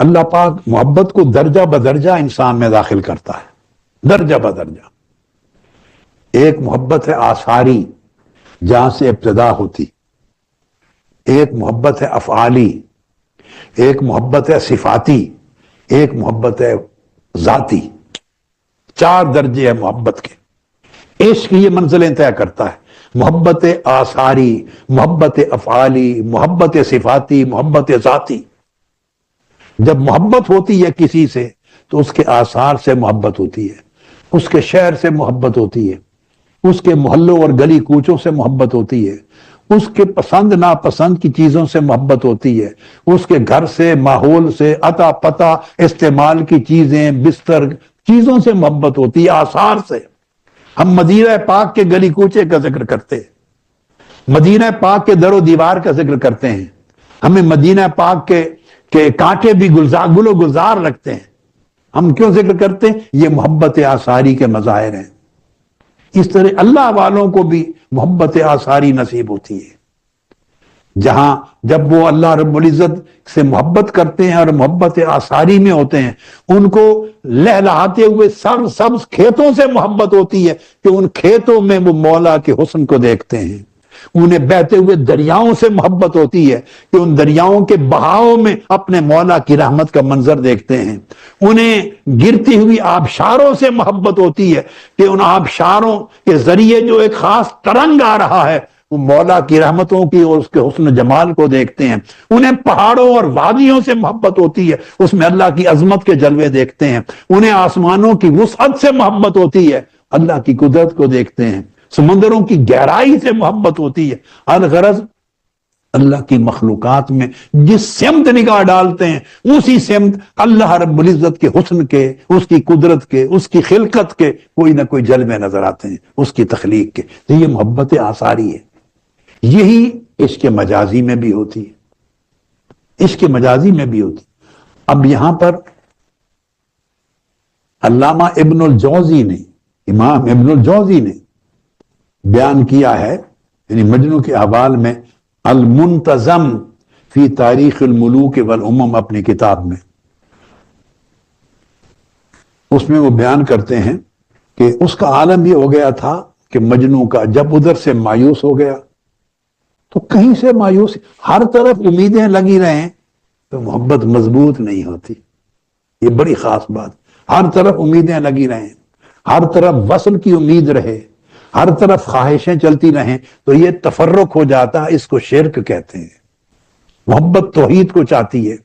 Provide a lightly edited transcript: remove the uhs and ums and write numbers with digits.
اللہ پاک محبت کو درجہ بدرجہ انسان میں داخل کرتا ہے، درجہ بدرجہ۔ ایک محبت ہے آثاری جہاں سے ابتدا ہوتی، ایک محبت ہے افعالی، ایک محبت ہے صفاتی، ایک محبت ہے ذاتی۔ 4 درجے ہیں محبت کے۔ عشق یہ منزلیں طے کرتا ہے، محبت آثاری، محبت افعالی، محبت صفاتی، محبت ذاتی۔ جب محبت ہوتی ہے کسی سے تو اس کے آثار سے محبت ہوتی ہے، اس کے شہر سے محبت ہوتی ہے، اس کے محلوں اور گلی کوچوں سے محبت ہوتی ہے، اس کے پسند ناپسند کی چیزوں سے محبت ہوتی ہے، اس کے گھر سے، ماحول سے، عطا پتہ، استعمال کی چیزیں، بستر، چیزوں سے محبت ہوتی ہے، آثار سے۔ ہم مدینہ پاک کے گلی کوچے کا ذکر کرتے ہیں، مدینہ پاک کے در و دیوار کا ذکر کرتے ہیں، ہمیں مدینہ پاک کے کانٹے بھی گل و گلزار لگتے ہیں۔ ہم کیوں ذکر کرتے ہیں؟ یہ محبت آثاری کے مظاہر ہیں۔ اس طرح اللہ والوں کو بھی محبت آثاری نصیب ہوتی ہے، جہاں جب وہ اللہ رب العزت سے محبت کرتے ہیں اور محبت آثاری میں ہوتے ہیں، ان کو لہلہاتے ہوئے سبز کھیتوں سے محبت ہوتی ہے کہ ان کھیتوں میں وہ مولا کے حسن کو دیکھتے ہیں۔ انہیں بہتے ہوئے دریاؤں سے محبت ہوتی ہے کہ ان دریاؤں کے بہاؤ میں اپنے مولا کی رحمت کا منظر دیکھتے ہیں۔ انہیں گرتی ہوئی آبشاروں سے محبت ہوتی ہے کہ ان آبشاروں کے ذریعے جو ایک خاص ترنگ آ رہا ہے وہ مولا کی رحمتوں کی اور اس کے حسن و جمال کو دیکھتے ہیں۔ انہیں پہاڑوں اور وادیوں سے محبت ہوتی ہے، اس میں اللہ کی عظمت کے جلوے دیکھتے ہیں۔ انہیں آسمانوں کی وسعت سے محبت ہوتی ہے، اللہ کی قدرت کو دیکھتے ہیں۔ سمندروں کی گہرائی سے محبت ہوتی ہے۔ الغرض اللہ کی مخلوقات میں جس سمت نگاہ ڈالتے ہیں اسی سمت اللہ رب العزت کے حسن کے، اس کی قدرت کے، اس کی خلقت کے کوئی نہ کوئی جلوے نظر آتے ہیں، اس کی تخلیق کے۔ تو یہ محبت آثاری ہے۔ یہی عشق مجازی میں بھی ہوتی ہے، عشق مجازی میں بھی ہوتی ہے۔ اب یہاں پر علامہ ابن الجوزی نے، امام ابن الجوزی نے بیان کیا ہے، یعنی مجنوں کے احوال میں المنتظم فی تاریخ الملوک والامم اپنی کتاب میں، اس میں وہ بیان کرتے ہیں کہ اس کا عالم یہ ہو گیا تھا کہ مجنوں کا جب ادھر سے مایوس ہو گیا تو کہیں سے مایوس، ہر طرف امیدیں لگی رہیں تو محبت مضبوط نہیں ہوتی۔ یہ بڑی خاص بات، ہر طرف امیدیں لگی رہیں، ہر طرف وصل کی امید رہے، ہر طرف خواہشیں چلتی رہیں تو یہ تفرق ہو جاتا ہے، اس کو شرک کہتے ہیں۔ محبت توحید کو چاہتی ہے،